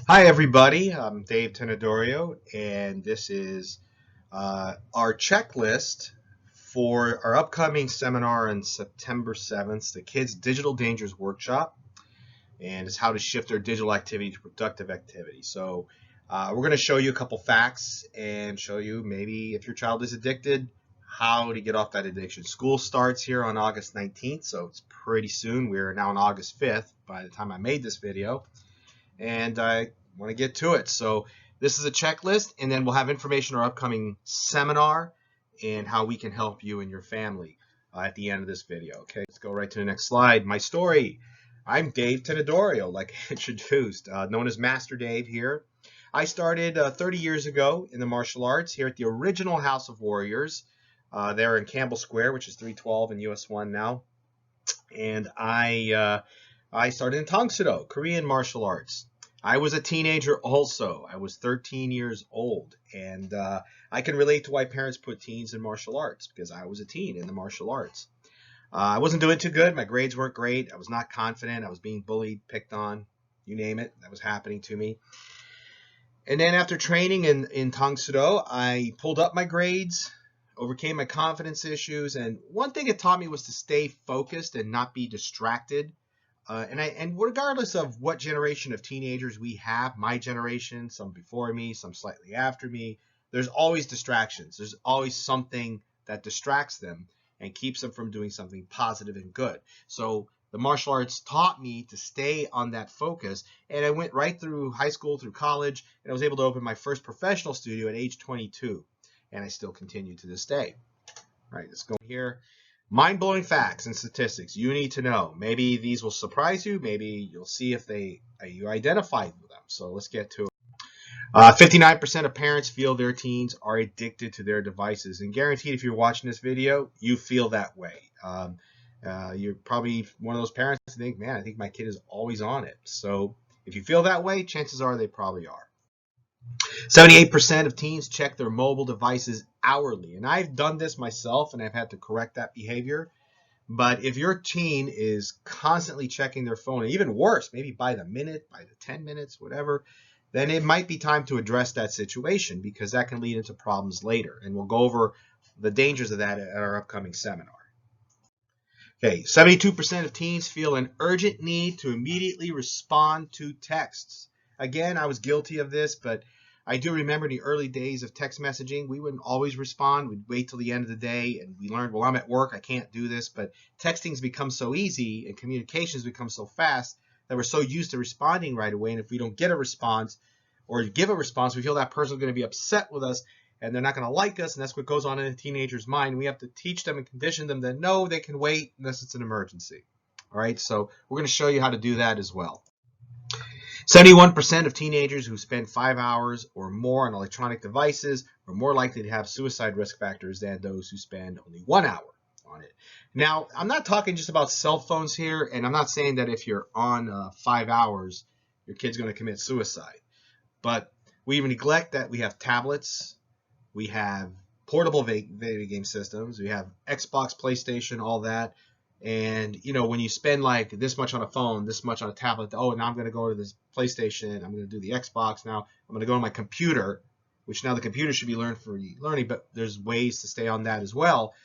Hi, everybody. I'm Dave Tenedorio, and this is our checklist for our upcoming seminar on September 7th, the Kids Digital Dangers Workshop, and it's how to shift their digital activity to productive activity. So we're going to show you a couple facts and show you maybe if your child is addicted, how to get off that addiction. School starts here on August 19th, so it's pretty soon. We're now on August 5th by the time I made this video. And I want to get to it. So this is a checklist, and then we'll have information on our upcoming seminar and how we can help you and your family at the end of this video. Okay, let's go right to the next slide. My story. I'm Dave Tenedorio, like I introduced, known as Master Dave here. I started 30 years ago in the martial arts here at the original House of Warriors there in Campbell Square, which is 312 in US 1 now. And I started in Tang Soo Do, Korean martial arts. I was a teenager also. I was 13 years old, and I can relate to why parents put teens in martial arts because I was a teen in the martial arts. I wasn't doing too good. My grades weren't great. I was not confident. I was being bullied, picked on, you name it. That was happening to me. And then after training in Tang Soo Do, I pulled up my grades, overcame my confidence issues, and one thing it taught me was to stay focused and not be distracted. And regardless of what generation of teenagers we have, my generation, some before me, some slightly after me, there's always distractions. There's always something that distracts them and keeps them from doing something positive and good. So the martial arts taught me to stay on that focus, and I went right through high school, through college, and I was able to open my first professional studio at age 22, and I still continue to this day. All right, let's go here. Mind-blowing facts and statistics you need to know. Maybe these will surprise you. Maybe you'll see if you identify with them. So let's get to it. 59% of parents feel their teens are addicted to their devices. And guaranteed, if you're watching this video, you feel that way. You're probably one of those parents who think, man, I think my kid is always on it. So if you feel that way, chances are they probably are. 78% of teens check their mobile devices hourly. And I've done this myself, and I've had to correct that behavior. But if your teen is constantly checking their phone, and even worse, maybe by the minute, by the 10 minutes, whatever, then it might be time to address that situation because that can lead into problems later. And we'll go over the dangers of that at our upcoming seminar. Okay, 72% of teens feel an urgent need to immediately respond to texts. Again, I was guilty of this, but I do remember in the early days of text messaging, we wouldn't always respond. We'd wait till the end of the day, and we learned, well, I'm at work, I can't do this. But texting's become so easy and communications become so fast that we're so used to responding right away. And if we don't get a response or give a response, we feel that person's going to be upset with us and they're not going to like us. And that's what goes on in a teenager's mind. We have to teach them and condition them that no, they can wait unless it's an emergency. All right, so we're going to show you how to do that as well. 71% of teenagers who spend 5 hours or more on electronic devices are more likely to have suicide risk factors than those who spend only 1 hour on it. Now, I'm not talking just about cell phones here, and I'm not saying that if you're on 5 hours, your kid's going to commit suicide. But we neglect that we have tablets, we have portable video game systems, we have Xbox, PlayStation, all that. And, you know, when you spend like this much on a phone, this much on a tablet, oh, now I'm going to go to this PlayStation, I'm going to do the Xbox, now I'm going to go to my computer, which now the computer should be learned for learning, but there's ways to stay on that as well.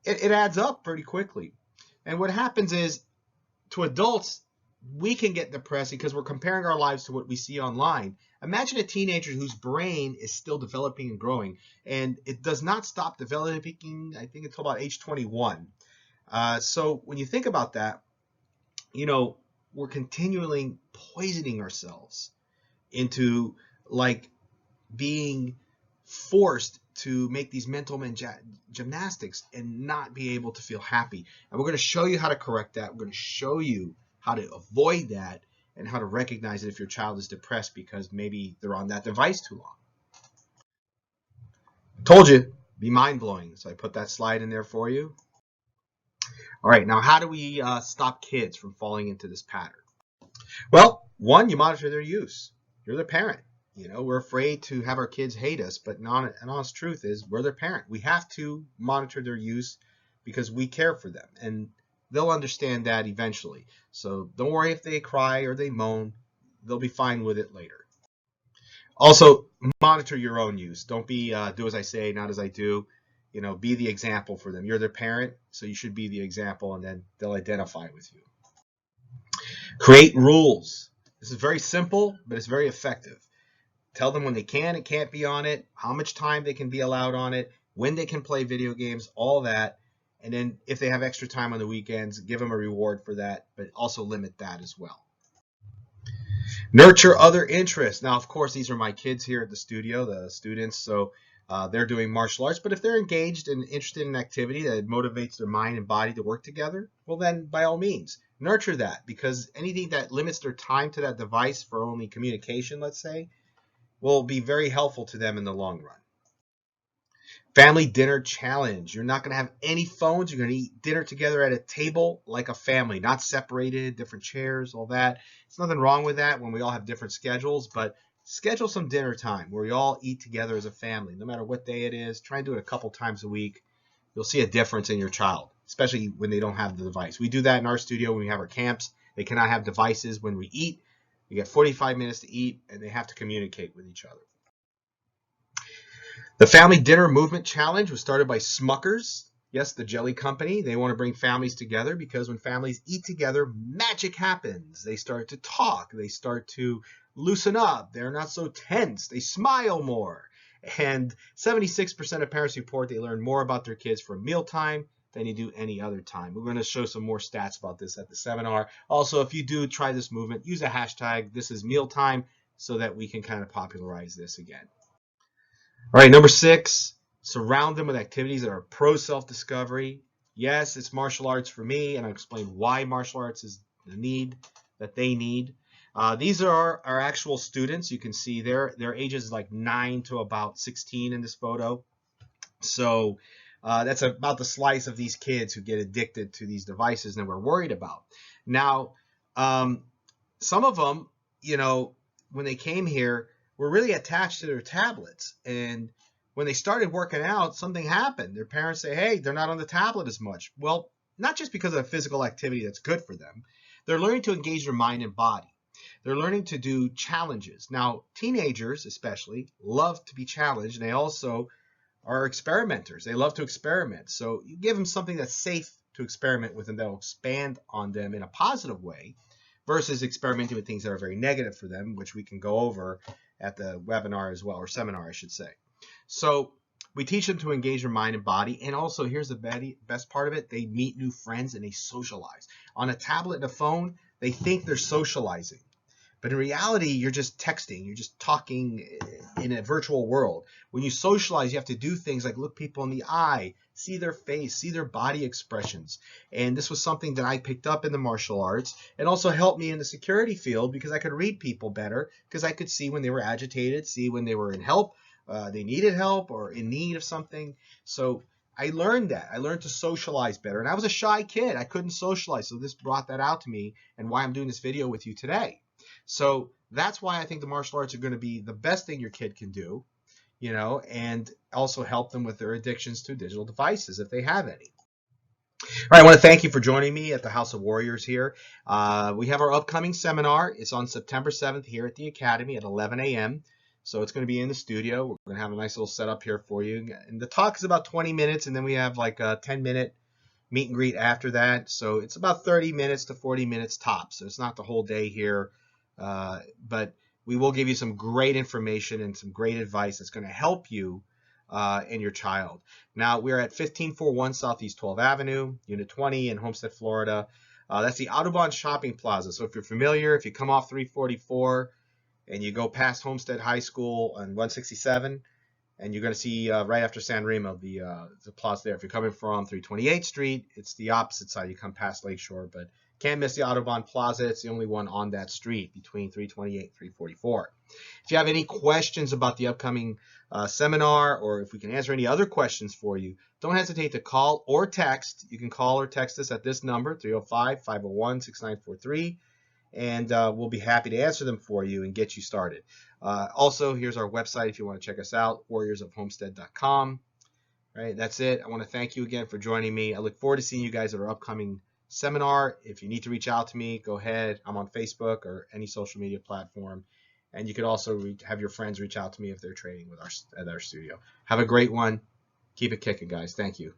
It adds up pretty quickly. And what happens is, to adults, we can get depressed because we're comparing our lives to what we see online. Imagine a teenager whose brain is still developing and growing, and it does not stop developing, I think, until about age 21. So when you think about that, you know, we're continually poisoning ourselves into like being forced to make these mental gymnastics and not be able to feel happy. And we're going to show you how to correct that. We're going to show you how to avoid that and how to recognize it if your child is depressed because maybe they're on that device too long. Told you, be mind-blowing. So I put that slide in there for you. All right, now how do we stop kids from falling into this pattern? Well, one, you monitor their use. You're the parent. You know, we're afraid to have our kids hate us, but an honest truth is we're their parent. We have to monitor their use because we care for them, and they'll understand that eventually. So don't worry if they cry or they moan. They'll be fine with it later. Also, monitor your own use. Don't be do as I say, not as I do. Be the example for them. You're their parent, so you should be the example, and then they'll identify with you. Create rules. This is very simple, but it's very effective. Tell them when they can and can't be on it, how much time they can be allowed on it, when they can play video games, all that. And then if they have extra time on the weekends, give them a reward for that, but also limit that as well. Nurture other interests. Now, of course, these are my kids here at the studio, the students, so they're doing martial arts. But if they're engaged and interested in an activity that motivates their mind and body to work together, well, then by all means, nurture that, because anything that limits their time to that device for only communication, let's say, will be very helpful to them in the long run. Family dinner challenge. You're not going to have any phones. You're going to eat dinner together at a table like a family, not separated, different chairs, all that. There's nothing wrong with that when we all have different schedules, but schedule some dinner time where we all eat together as a family, no matter what day it is. Try and do it a couple times a week. You'll see a difference in your child, especially when they don't have the device. We do that in our studio when we have our camps. They cannot have devices when we eat. We get 45 minutes to eat, and they have to communicate with each other. The Family Dinner Movement Challenge was started by Smuckers. Yes, the jelly company. They want to bring families together because when families eat together, magic happens. They start to talk. They start to loosen up. They're not so tense. They smile more. And 76% of parents report they learn more about their kids from mealtime than you do any other time. We're going to show some more stats about this at the seminar. Also, if you do try this movement, use a hashtag, this is mealtime, so that we can kind of popularize this again. All right, number 6, surround them with activities that are pro self-discovery. Yes, it's martial arts for me, and I'll explain why martial arts is the need that they need. These are our actual students. You can see their ages like 9 to about 16 in this photo. So that's about the slice of these kids who get addicted to these devices and we're worried about. Now, some of them, when they came here, were really attached to their tablets. And when they started working out, something happened. Their parents say, hey, they're not on the tablet as much. Well, not just because of physical activity that's good for them. They're learning to engage their mind and body. They're learning to do challenges. Now, teenagers especially love to be challenged, and they also are experimenters. They love to experiment. So you give them something that's safe to experiment with and that'll expand on them in a positive way versus experimenting with things that are very negative for them, which we can go over at the webinar as well, or seminar, I should say. So we teach them to engage their mind and body. And also, here's the best part of it. They meet new friends and they socialize. On a tablet and a phone, they think they're socializing. But in reality, you're just texting. You're just talking in a virtual world. When you socialize, you have to do things like look people in the eye, see their face, see their body expressions. And this was something that I picked up in the martial arts and also helped me in the security field because I could read people better because I could see when they were agitated, see when they were in help, they needed help or in need of something. So I learned that. I learned to socialize better. And I was a shy kid. I couldn't socialize. So this brought that out to me and why I'm doing this video with you today. So that's why I think the martial arts are going to be the best thing your kid can do, and also help them with their addictions to digital devices if they have any. All right, I want to thank you for joining me at the House of Warriors here. We have our upcoming seminar. It's on September 7th here at the Academy at 11 a.m. So it's going to be in the studio. We're going to have a nice little setup here for you. And the talk is about 20 minutes, and then we have like a 10-minute meet and greet after that. So it's about 30 minutes to 40 minutes tops. So it's not the whole day here. But we will give you some great information and some great advice that's going to help you and your child. Now, we're at 1541 Southeast 12th Avenue, Unit 20 in Homestead, Florida. That's the Audubon Shopping Plaza. So if you're familiar, if you come off 344 and you go past Homestead High School on 167, and you're going to see right after San Remo, the plaza there. If you're coming from 328th Street, it's the opposite side. You come past Lakeshore, but can't miss the Audubon Plaza. It's the only one on that street between 328 and 344. If you have any questions about the upcoming seminar, or if we can answer any other questions for you, don't hesitate to call or text. You can call or text us at this number, 305-501-6943, and we'll be happy to answer them for you and get you started. Also, here's our website if you want to check us out, warriorsofhomestead.com. Right, that's it. I want to thank you again for joining me. I look forward to seeing you guys at our upcoming seminar. If you need to reach out to me, go ahead. I'm on Facebook or any social media platform, And you could also have your friends reach out to me if they're training with at our studio. Have a great one. Keep it kicking, guys. Thank you.